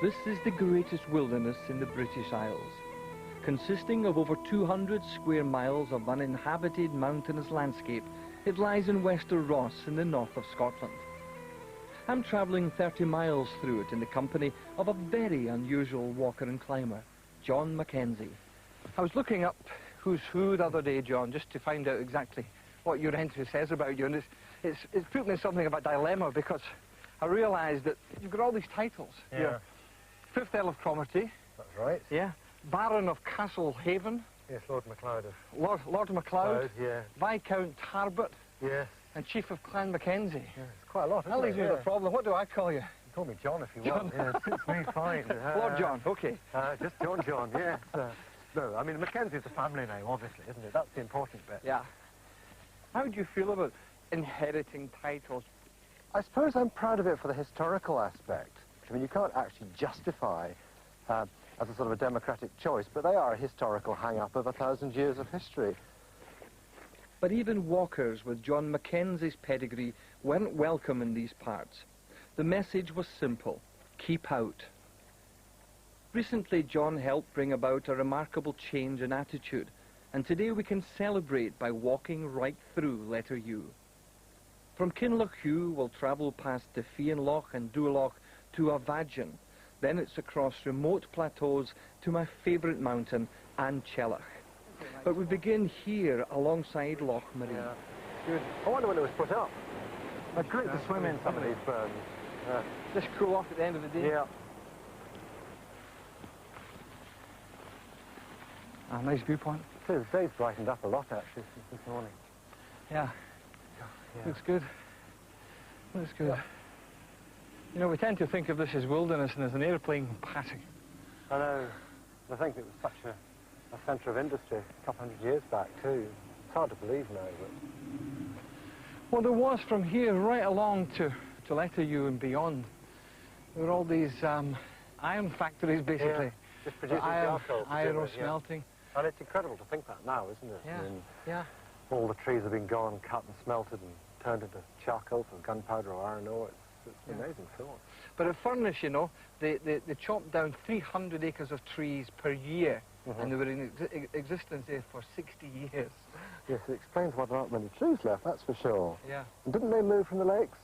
This is the greatest wilderness in the British Isles. Consisting of over 200 square miles of uninhabited mountainous landscape, it lies in Wester Ross in the north of Scotland. I'm travelling 30 miles through it in the company of a very unusual walker and climber, John Mackenzie. I was looking up Who's Who the other day, John, just to find out exactly what your entry says about you, and it's put me in something of a dilemma, because I realised that you've got all these titles. Yeah. You're 5th Earl of Cromartie. That's right. Yeah. Baron of Castle Haven. Yes, Lord MacLeod. Lord MacLeod. Yeah. Viscount Tarbert. Yes. And Chief of Clan Mackenzie. Yeah, it's quite a lot, That leaves me with a problem. What do I call you? You call me John if you John. want. Yeah, it suits me fine. Lord John, okay. Just John, yes. No, I mean, Mackenzie's a family name, obviously, isn't it? That's the important bit. Yeah. How do you feel about inheriting titles? I suppose I'm proud of it for the historical aspect. I mean, you can't actually justify as a sort of a democratic choice, but they are a historical hang-up of 1,000 years of history. But even walkers with John Mackenzie's pedigree weren't welcome in these parts. The message was simple: keep out. Recently, John helped bring about a remarkable change in attitude, and today we can celebrate by walking right through Letterewe. From Kinlochhew, we'll travel past the Fianloch and Duloch to Avadjan. Then it's across remote plateaus to my favourite mountain, Anchellach. But we begin here alongside Loch Maree. Yeah. Good. I wonder when it was put up. It's great to swim in some of these burns. Just cool off at the end of the day. Yeah. A nice viewpoint. The day's brightened up a lot, actually, since this morning. Yeah. Yeah. Looks good. Looks good. Yeah. You know, we tend to think of this as wilderness and as an airplane passing. I know. I think it was such a centre of industry a couple hundred years back, too. It's hard to believe now, but... Well, there was from here right along to Letterewe and beyond. There were all these iron factories, basically. Yeah. Just producing charcoal. Iron smelting. Yeah. And it's incredible to think that now, isn't it? Yeah, I mean, yeah. all the trees have been gone, cut and smelted and turned into charcoal for gunpowder or iron ore. It's an amazing thought. But at Furnace, you know, they chopped down 300 acres of trees per year, and they were in existence there for 60 years. Yes, it explains why there aren't many trees left, that's for sure. Yeah. And didn't they move from the lakes?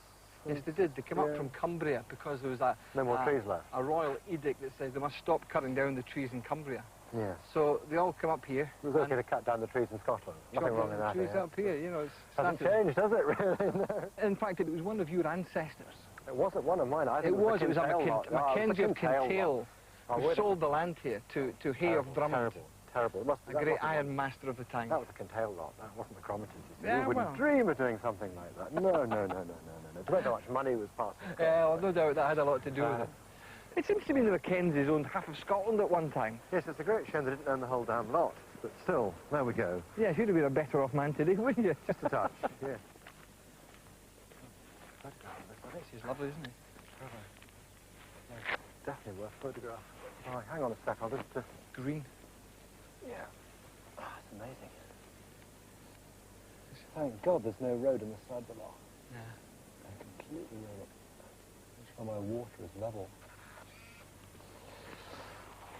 Yes, they did. They came up from Cumbria because there was no more trees left. A royal edict that says they must stop cutting down the trees in Cumbria. Yes. So they all come up here. It was okay to cut down the trees in Scotland. Nothing wrong in that. Trees up here, you know. It's hasn't changed, has it, really? No. In fact, it was one of your ancestors. It wasn't one of mine. I think it was a Mackenzie of Kintail who sold the land here to Hay of Drummond. Terrible. It must, a great iron master of the time. That was the Kintail lot. That wasn't the Cromartie. Yeah, we wouldn't dream of doing something like that. No. Depends how much money was passed. Yeah, well, no doubt that had a lot to do with it. It seems to me the Mackenzies owned half of Scotland at one time. Yes, it's a great shame they didn't own the whole damn lot. But still, there we go. Yeah, you'd have been a better off man today, wouldn't you? Just a touch, yeah. This is lovely, isn't it? Yeah, definitely worth photograph. Oh, hang on a sec, I'll just... Green. Yeah. Oh, it's amazing. Thank God there's no road in the side of the loch. Yeah. I completely know it. That's why my water is level.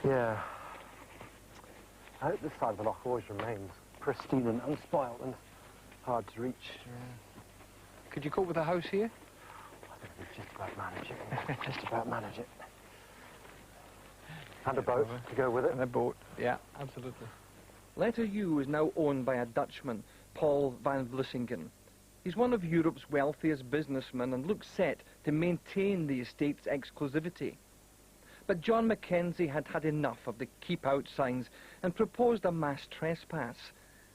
Yeah. I hope this side of the loch always remains pristine and unspoiled and hard to reach. Yeah. Could you cope with a house here? I think we just about manage it. Just about manage it. And a boat to go with it. And a boat, yeah, absolutely. Letterewe is now owned by a Dutchman, Paul van Vlissingen. He's one of Europe's wealthiest businessmen and looks set to maintain the estate's exclusivity. But John Mackenzie had had enough of the keep out signs and proposed a mass trespass.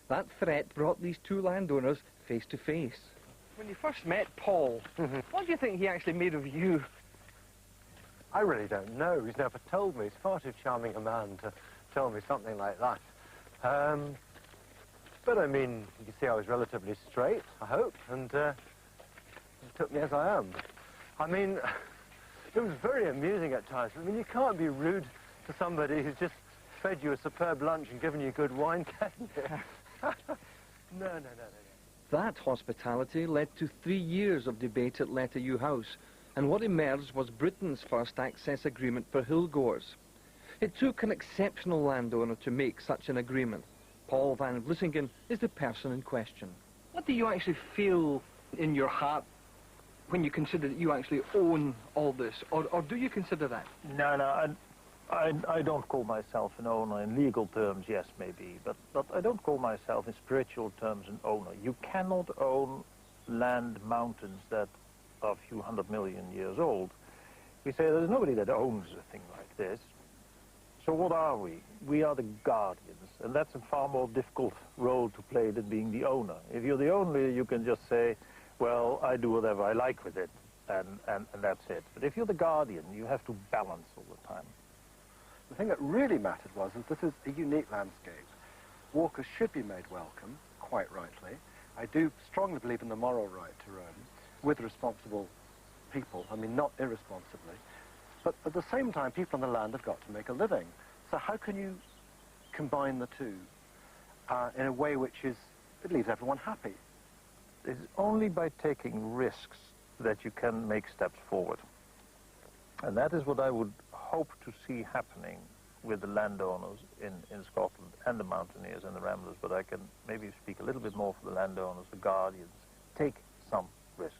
That threat brought these two landowners face to face. When you first met Paul, what do you think he actually made of you? I really don't know. He's never told me. He's far too charming a man to tell me something like that. But I mean, you can see I was relatively straight, I hope, and he took me as I am. I mean, it was very amusing at times. I mean, you can't be rude to somebody who's just fed you a superb lunch and given you good wine, can you? No. That hospitality led to 3 years of debate at Letterewe House, and what emerged was Britain's first access agreement for hillgoers. It took an exceptional landowner to make such an agreement. Paul van Vlissingen is the person in question. What do you actually feel in your heart when you consider that you actually own all this, or do you consider that? No, I don't call myself an owner in legal terms, yes, maybe, but I don't call myself in spiritual terms an owner. You cannot own land, mountains that are a few 100 million years old. We say there's nobody that owns a thing like this. So what are we? We are the guardians, and that's a far more difficult role to play than being the owner. If you're the owner, you can just say, well, I do whatever I like with it, and that's it. But if you're the guardian, you have to balance all the time. The thing that really mattered was that this is a unique landscape. Walkers should be made welcome, quite rightly. I do strongly believe in the moral right to roam, with responsible people, I mean, not irresponsibly. But at the same time, people on the land have got to make a living. So how can you combine the two in a way which is, it leaves everyone happy? It's only by taking risks that you can make steps forward. And that is what I would hope to see happening with the landowners in Scotland and the mountaineers and the ramblers, but I can maybe speak a little bit more for the landowners, the guardians. Take some risk.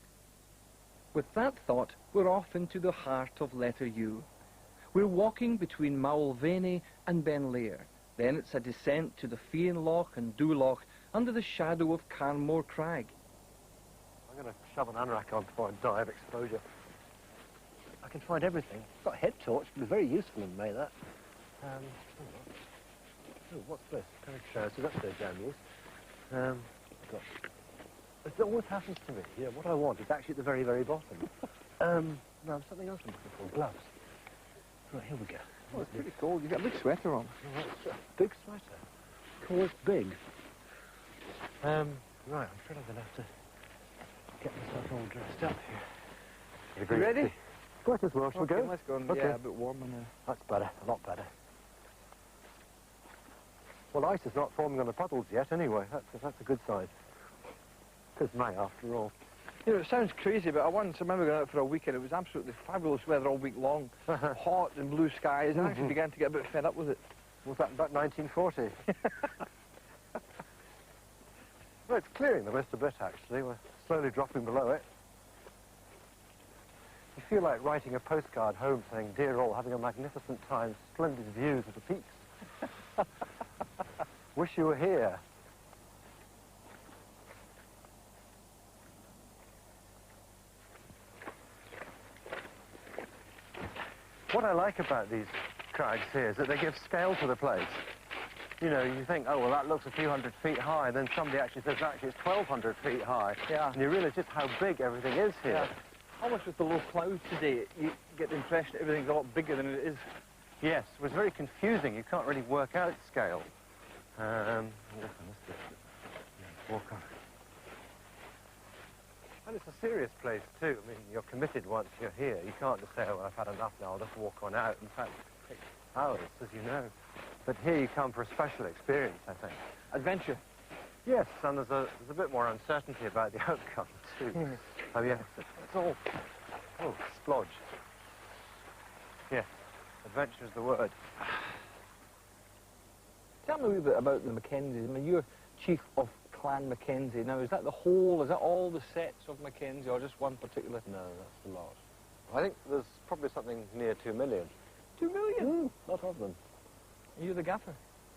With that thought, we're off into the heart of Letterewe. We're walking between Maulvenie and Benlair. Then it's a descent to the Fianloch and Dúloch under the shadow of Carnmore Crag. I'm going to shove an anorak on before I die of exposure. I can find everything. I've got a head torch, it'll be very useful in May, that. Oh, what's this? Pair of trousers, that's no jam use. It always happens to me. Yeah, what I want is actually at the very, very bottom. No, something else I'm looking for. Gloves. Right, here we go. Oh, it's pretty cold. You've got a big sweater on. Oh, that's a big sweater. Cool, it's big. Right, I'm afraid I'm going to have to get myself all dressed up here. You ready? Quite as well, shall we go? Let's go. Okay. Yeah, a bit warmer now. That's better, a lot better. Well, ice is not forming on the puddles yet, anyway. That's a good sign. It's May, after all. You know, it sounds crazy, but I once remember going out for a weekend. It was absolutely fabulous weather all week long. Hot and blue skies, and I actually began to get a bit fed up with it. Was that about 1940? Well, it's clearing the mist a bit, actually. We're slowly dropping below it. You feel like writing a postcard home saying, "Dear all, having a magnificent time, splendid views of the peaks. Wish you were here." What I like about these crags here is that they give scale to the place. You know, you think, oh, well, that looks a few hundred feet high, and then somebody actually says, actually, it's 1,200 feet high. Yeah. And you realise just how big everything is here. Yeah. Almost with the low clouds today, you get the impression that everything's a lot bigger than it is. Yes, it was very confusing. You can't really work out scale. Walk on. And it's a serious place, too. I mean, you're committed once you're here. You can't just say, oh, well, I've had enough now, I'll just walk on out. In fact, it takes hours, as you know. But here you come for a special experience, I think. Adventure. Yes, and there's a bit more uncertainty about the outcome, too. Oh, yes, it's all... Oh, splodge. Yes, adventure is the word. Tell me a wee bit about the Mackenzies. I mean, you're chief of Clan Mackenzie. Now, is that the whole, is that all the sets of Mackenzie, or just one particular? No, that's a lot. I think there's probably something near 2 million. 2 million? Lot of them. You're the gaffer?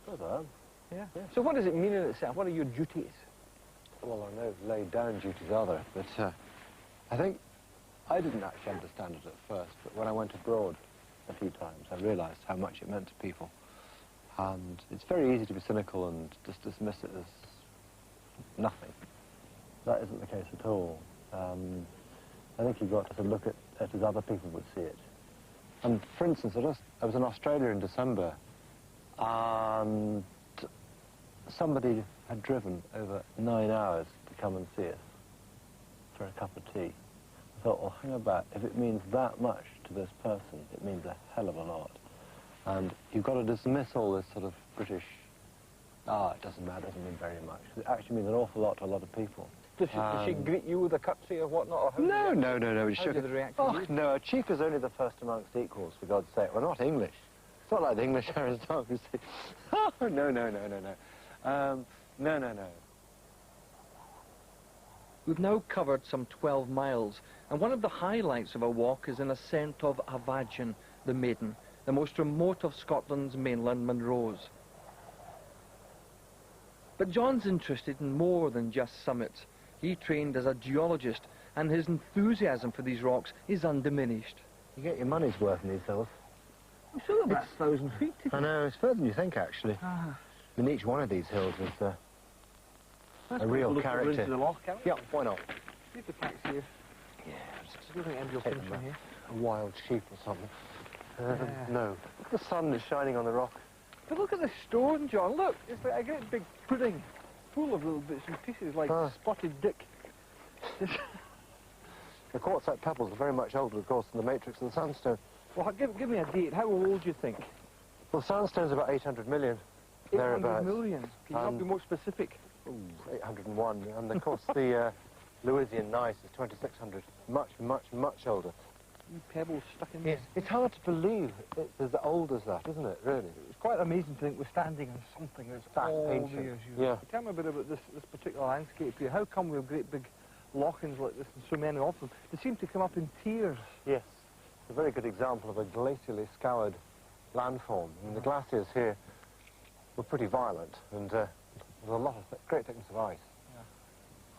Yes, I am. Yeah. Yeah. So what does it mean in itself? What are your duties? Well, I know laid down duties are there, but I think I didn't actually understand it at first, but when I went abroad a few times, I realised how much it meant to people. And it's very easy to be cynical and just dismiss it as nothing. That isn't the case at all. I think you've got to sort of look at it as other people would see it. And for instance, I was in Australia in December, and somebody had driven over 9 hours to come and see us for a cup of tea. I thought, well, hang about. If it means that much to this person, it means a hell of a lot. And you've got to dismiss all this sort of British, it doesn't matter, it doesn't mean very much. It actually means an awful lot to a lot of people. Does she greet you with a curtsy or whatnot? Or how No. It how should. do they react to Oh, you? no, a chief is only the first amongst equals, for God's sake. We're not English. It's not like the English aristocracy. Oh, no. No. We've now covered some 12 miles, and one of the highlights of our walk is an ascent of Avagin, the Maiden, the most remote of Scotland's mainland Munros. But John's interested in more than just summits. He trained as a geologist, and his enthusiasm for these rocks is undiminished. You get your money's worth in these hills. It's still about 1,000 feet. I know, it's further than you think, actually. Ah. I mean, each one of these hills is a real character. Into the loch, can we? Yeah, why not? Leave the packs here. Yeah, I don't think anybody will finish from here. a wild sheep or something. Yeah. No. The sun is shining on the rock. But look at the stone, John. Look, it's like a great big pudding full of little bits and pieces, like spotted dick. The quartzite pebbles are very much older, of course, than the matrix of the sandstone. Well, give me a date. How old do you think? Well, sandstone's about 800 million. 800 thereabouts. million. Can you not be more specific? Ooh, 801. And of course, the Lewisian gneiss is 2600. Much older. Pebbles stuck in there. It's hard to believe it's as old as that, isn't it, really? It's quite amazing to think we're standing on something that's That all ancient. the years. Yeah. Tell me a bit about this particular landscape here. How come we have great big lochans like this and so many of them? They seem to come up in tiers. Yes. It's a very good example of a glacially scoured landform. I mean, the glaciers here were pretty violent, and there was a lot of great thickness of ice.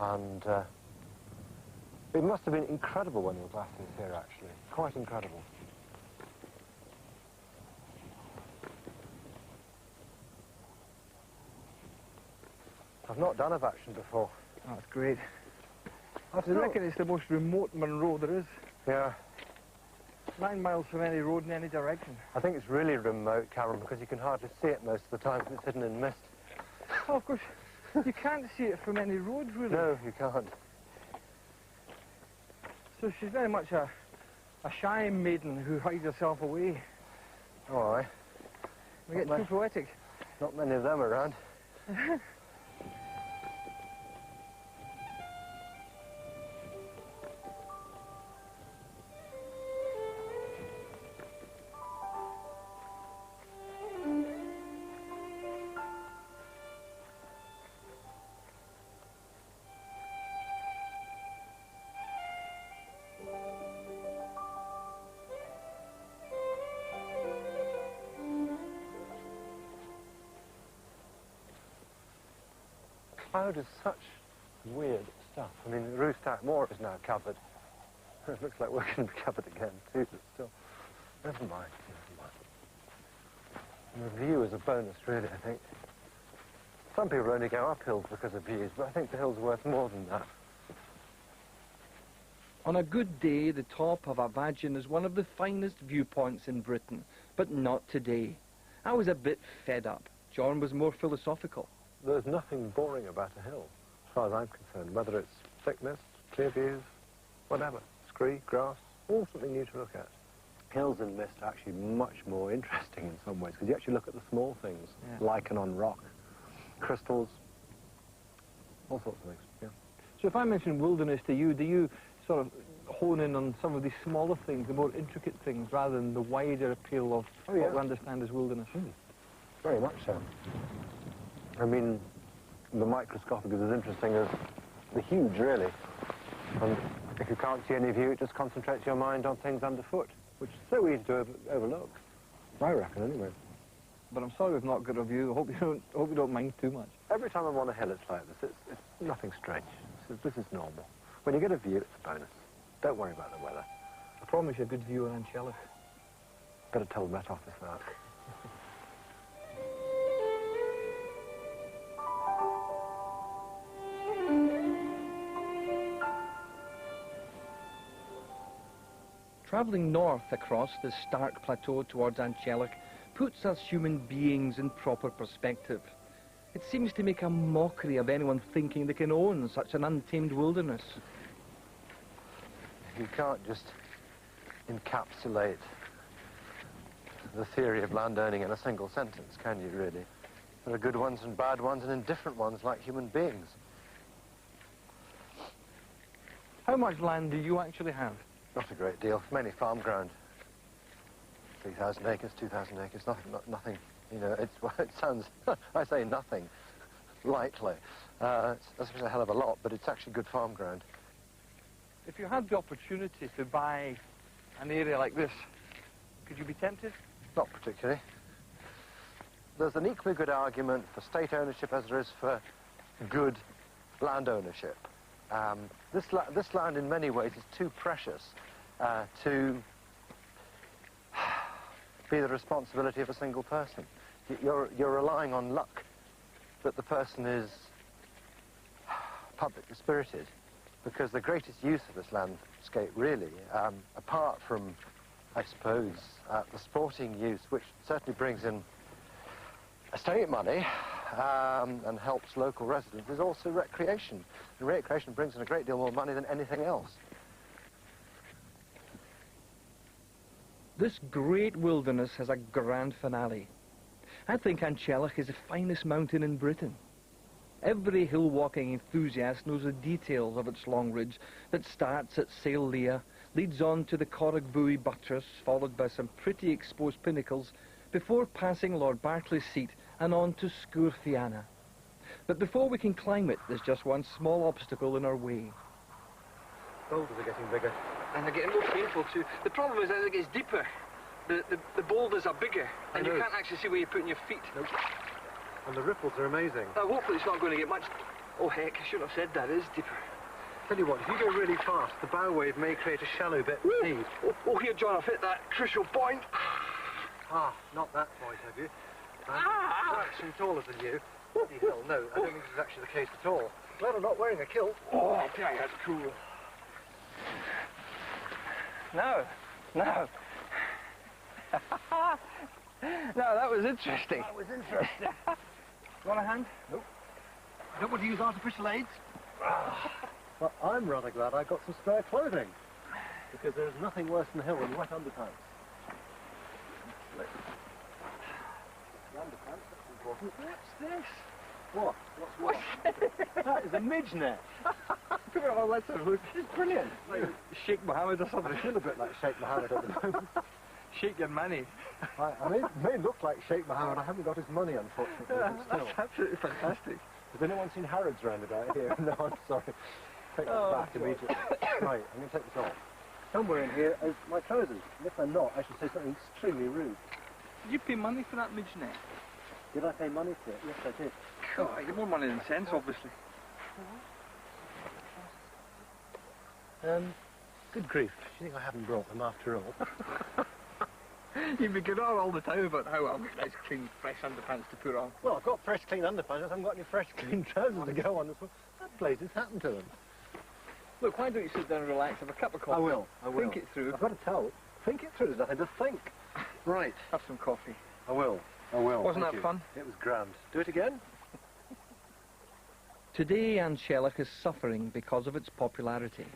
Yeah. And it must have been incredible when there were glaciers here, actually. Quite incredible. I've not done Avagin before. Oh, that's great. I reckon it's the most remote Munro there is. Yeah. 9 miles from any road in any direction. I think it's really remote, Karen, because you can hardly see it most of the time because it's hidden in mist. Oh, of course, you can't see it from any road, really. No, you can't. So she's very much a shy maiden who hides herself away. Oh, aye. We get too poetic. Not many of them around. Cloud is such weird stuff. I mean, Roostack Moor is now covered. It looks like we're going to be covered again too, but still, never mind. And the view is a bonus, really, I think. Some people only go up hills because of views, but I think the hill's worth more than that. On a good day, the top of Avagin is one of the finest viewpoints in Britain, but not today. I was a bit fed up. John was more philosophical. There's nothing boring about a hill, as far as I'm concerned, whether it's thickness, clear views, whatever, scree, grass, all something new to look at. Hills in mist are actually much more interesting in some ways, because you actually look at the small things, lichen on rock, crystals, all sorts of things, yeah. So if I mention wilderness to you, do you sort of hone in on some of these smaller things, the more intricate things, rather than the wider appeal of what we understand as wilderness? Very much so. I mean, the microscopic is as interesting as the huge, really. And if you can't see any view, it just concentrates your mind on things underfoot, which is so easy to overlook. I reckon, anyway. But I'm sorry we've not got a view. I hope you don't mind too much. Every time I'm on a hill, it's like this. It's nothing strange. This is normal. When you get a view, it's a bonus. Don't worry about the weather. I promise you a good view on Anchelic. Better tell the Met Office that. Travelling north across the stark plateau towards Anchelic puts us human beings in proper perspective. It seems to make a mockery of anyone thinking they can own such an untamed wilderness. You can't just encapsulate the theory of land owning in a single sentence, can you, really? There are good ones and bad ones and indifferent ones like human beings. How much land do you actually have? Not a great deal, mainly farm ground. 3,000 acres, 2,000 acres, nothing, you know, well, it sounds, I say nothing, lightly. That's a hell of a lot, but it's actually good farm ground. If you had the opportunity to buy an area like this, could you be tempted? Not particularly. There's an equally good argument for state ownership as there is for good land ownership. This land in many ways is too precious to be the responsibility of a single person. You're relying on luck that the person is publicly spirited, because the greatest use of this landscape really, apart from, I suppose, the sporting use, which certainly brings in estate money and helps local residents, is also recreation. And recreation brings in a great deal more money than anything else. This great wilderness has a grand finale. I think Anchellach is the finest mountain in Britain. Every hill-walking enthusiast knows the details of its long ridge that starts at Sail Lea, leads on to the Corrigbuoy buttress, followed by some pretty exposed pinnacles, before passing Lord Berkeley's seat and on to Sgwr Fianna. But before we can climb it, there's just one small obstacle in our way. Boulders are getting bigger. And they're getting more painful too. The problem is as it gets deeper, the boulders are bigger, and you can't actually see where you're putting your feet. Nope. And the ripples are amazing. Hopefully it's not going to get much... Oh heck, I shouldn't have said that, it is deeper. Tell you what, if you go really fast, the bow wave may create a shallow bit of speed. Oh, here, John, I've hit that crucial point. Ah, not that point, have you? I'm actually taller than you. Bloody hell, no, I don't think this is actually the case at all. Glad I'm not wearing a kilt. Oh, dang, that's cool. No. No, that was interesting. That was interesting. Want a hand? Nope. I don't want to use artificial aids. Well, I'm rather glad I got some spare clothing, because there's nothing worse than a hill than wet underpants. Underpants, that's important. What's this? What? What's what? That is a midge net. Come on, let's have a look. It's brilliant. Like Sheikh Mohammed or something. I feel a bit like Sheikh Mohammed at the moment. Sheikh your money. I mean, it may look like Sheikh Mohammed. I haven't got his money, unfortunately. Yeah, but still. that's absolutely fantastic. Has anyone seen Harrods round about here? No, I'm sorry. Take that back immediately. Right, I'm going to take this off. Somewhere in here is my trousers. And if they're not, I should say something extremely rude. Did you pay money for that midge net? Did I pay money for it? Yes, I did. God, I get more money than sense, obviously. Good grief. Do you think I haven't brought them after all? You've been going on all the time about how I've got nice, clean, fresh underpants to put on. Well, I've got fresh, clean underpants. I haven't got any fresh, clean trousers to go on as well. That blazes happened to them. Look, why don't you sit down and relax, have a cup of coffee? I will. Think it through. I've got to tell. Think it through. There's nothing to think. Right. Have some coffee. I will. Wasn't Thank that you. fun? It was grand. Do it again? Today, Anchellach is suffering because of its popularity.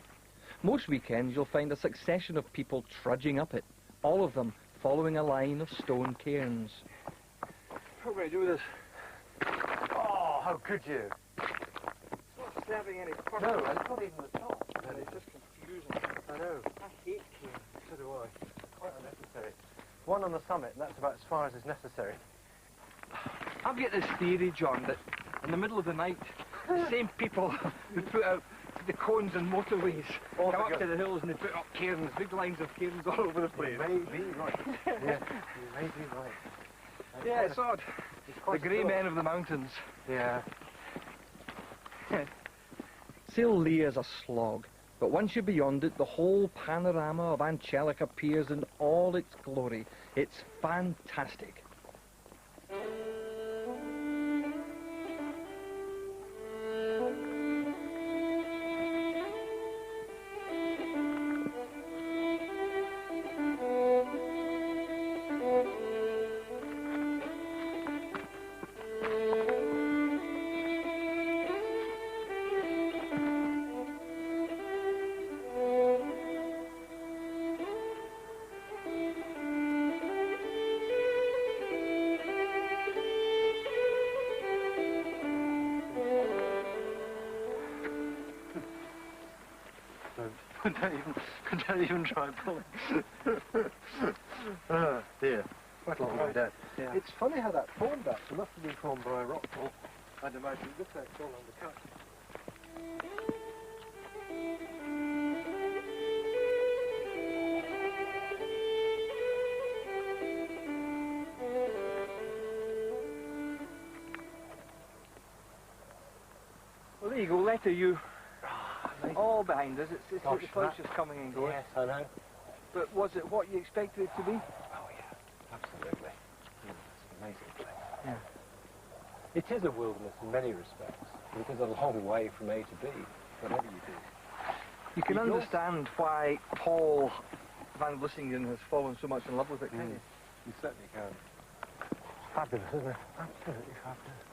Most weekends, you'll find a succession of people trudging up it, all of them following a line of stone cairns. What do I do with this? Oh, how could you? It's not serving any purpose. No, it's not even the top. It's just confusing. I know. I hate cairns. So do I. Quite unnecessary. One on the summit, and that's about as far as is necessary. I've got this theory, John, that in the middle of the night, the same people who put out the cones and motorways come up to the hills and they put up cairns, big lines of cairns all over the place. You may be right. Yeah, you may be right. Yeah, it's odd. The grey men of the mountains. Yeah. Sail Lea is a slog, but once you're beyond it, the whole panorama of Anchellach appears in all its glory. It's fantastic. don't even try pulling. Oh dear, quite a long way down. Yeah. It's funny how that formed that. It must have been formed by a rockfall. I'd imagine it looks like it's all undercut. Well, there you go, Letterewe. All behind us. It's Gosh, the clouds just coming and going. Yes, I know. But was it what you expected it to be? Oh yeah, absolutely. It's an amazing place. Yeah. It is a wilderness in many respects. It is a long way from A to B, whatever you do. You can You can understand why Paul van Vlissingen has fallen so much in love with it, can't you? You certainly can. Fabulous, isn't it? Absolutely fabulous.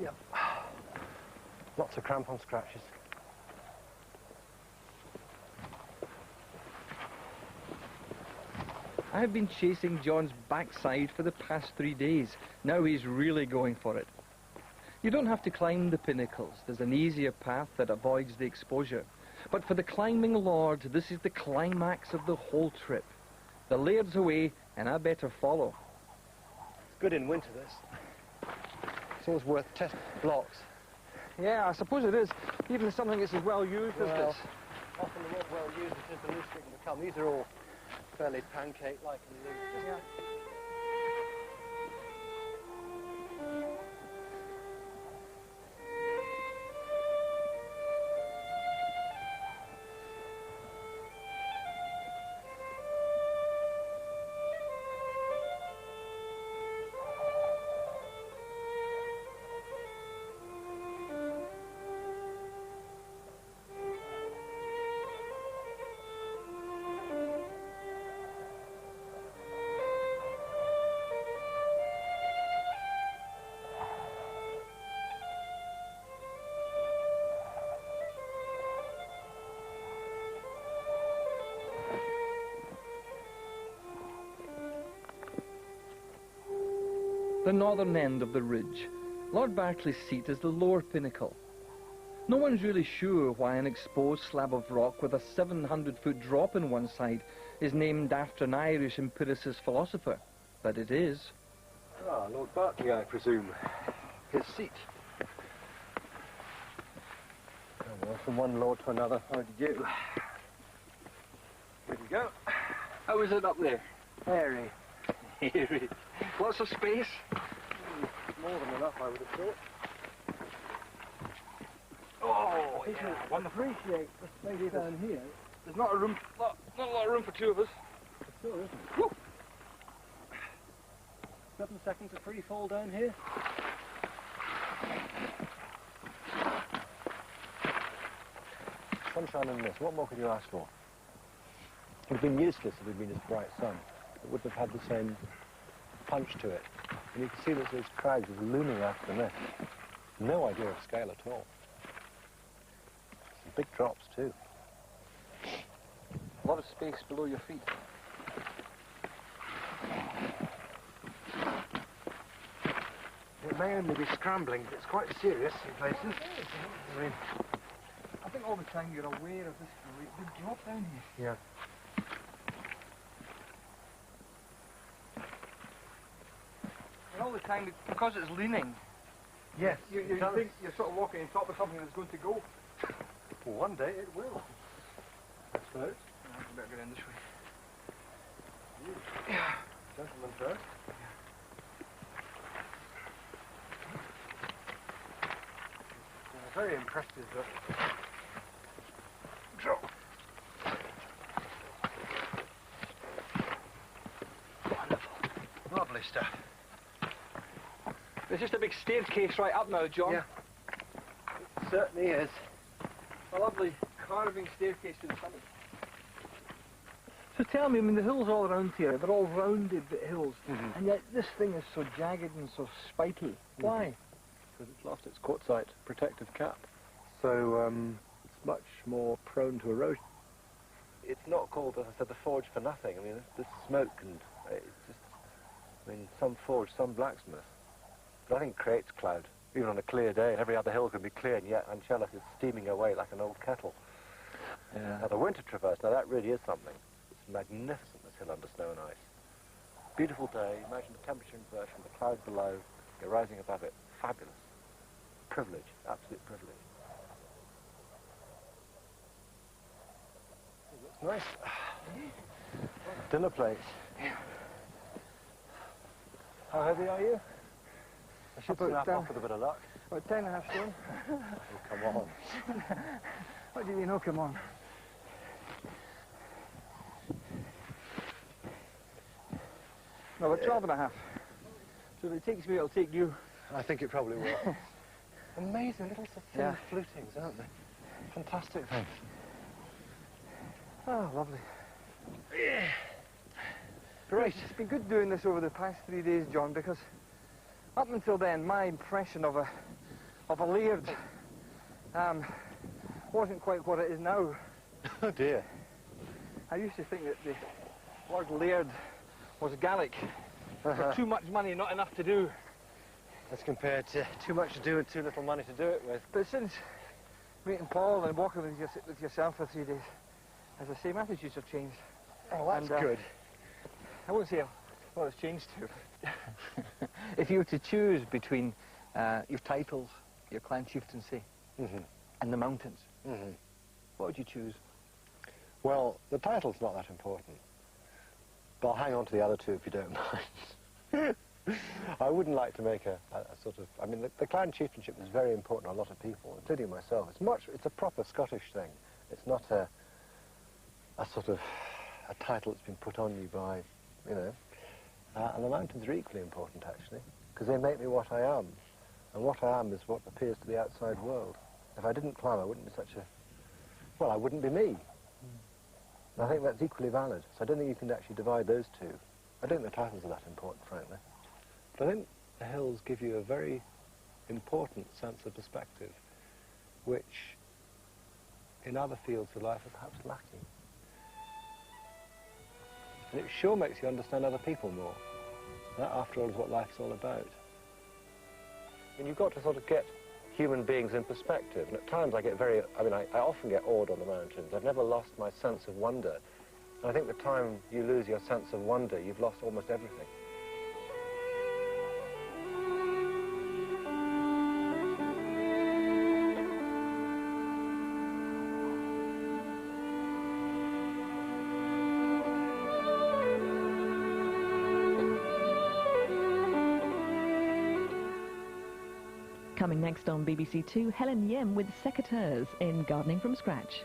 Yep. Lots of crampon scratches. I have been chasing John's backside for the past 3 days. Now he's really going for it. You don't have to climb the pinnacles. There's an easier path that avoids the exposure. But for the climbing lord, this is the climax of the whole trip. The laird's away, and I better follow. It's good in winter, this. It's always worth testing blocks. Yeah, I suppose it is. Even something that's as well used as this. Often the more well used it is, the looser it can become. These are all fairly pancake-like and loose. Yeah. The northern end of the ridge. Lord Berkeley's seat is the lower pinnacle. No one's really sure why an exposed slab of rock with a 700-foot drop in one side is named after an Irish empiricist philosopher, but it is. Ah, Lord Berkeley, I presume. His seat. Oh, well, from one lord to another, how did you? There you go. How is it up there? Airy. Eerie. Lots of space. More than enough, I would have thought. Oh, yeah. Wonderful. Appreciate the space down here. There's not a room, not a lot of room for two of us. Sure isn't. Woo. 7 seconds of free fall down here. Sunshine and mist. What more could you ask for? It would have been useless if it had been this bright sun. It wouldn't have had the same punch to it. And you can see that those crags are looming after the mist. No idea of scale at all. Some big drops too. A lot of space below your feet. It may only be scrambling, but it's quite serious in places. I mean, I think all the time you're aware of this big drop down here. yeah. And all the time, because it's leaning, Yes. you think you're sort of walking on top of something that's going to go. Well, one day it will. I suppose. I better go in this way. Gentlemen first. Very impressive drop. Wonderful. Lovely stuff. There's just a big staircase right up now, John. Yeah. It certainly is. A lovely carving staircase to the summit. So tell me, I mean, the hills all around here, they're all rounded hills, and yet this thing is so jagged and so spiky. Why? Because it's lost its quartzite protective cap. So it's much more prone to erosion. It's not called, as I said, the forge for nothing. I mean, the smoke and it's just, I mean, some forge, some blacksmith. But I think it creates cloud. even on a clear day, and every other hill can be clear, and yet Anchellach is steaming away like an old kettle. Yeah. Now the winter traverse, now that really is something. It's magnificent, this hill under snow and ice. Beautiful day, imagine the temperature inversion, the clouds below, you're rising above it. Fabulous. Privilege, absolute privilege. It looks nice. Dinner plate. How heavy are you? I should snap off with a bit of luck. About 10.5 stone. Oh, come on. What do you mean, oh, come on? No, about 12.5. So if it takes me, it'll take you. I think it probably will. Amazing little thin flutings, aren't they? Fantastic things. Oh, lovely. Yeah. Great. It's been good doing this over the past 3 days, John, because up until then, my impression of a laird wasn't quite what it is now. Oh dear. I used to think that the word laird was Gaelic. For too much money, not enough to do. As compared to too much to do and too little money to do it with. But since meeting Paul and walking with yourself for 3 days, as I say, my attitudes have changed. Oh, that's good. I won't say a lot has changed too. If you were to choose between your titles, your clan chieftaincy, and the mountains, what would you choose? Well, the title's not that important. But I'll hang on to the other two if you don't mind. I wouldn't like to make a sort of... I mean, the clan chieftainship is very important to a lot of people, including myself. It's a proper Scottish thing. It's not a sort of a title that's been put on you by, you know. And the mountains are equally important, actually, because they make me what I am. And what I am is what appears to the outside world. If I didn't climb, I wouldn't be such a... Well, I wouldn't be me. And I think that's equally valid. So I don't think you can actually divide those two. I don't think the titles are that important, frankly. But I think the hills give you a very important sense of perspective, which in other fields of life are perhaps lacking. And it sure makes you understand other people more. That, after all, is what life's all about. And you've got to sort of get human beings in perspective. And at times I get very... I mean, I often get awed on the mountains. I've never lost my sense of wonder. And I think the time you lose your sense of wonder, you've lost almost everything. Coming next on BBC Two, Helen Yem with secateurs in Gardening from Scratch.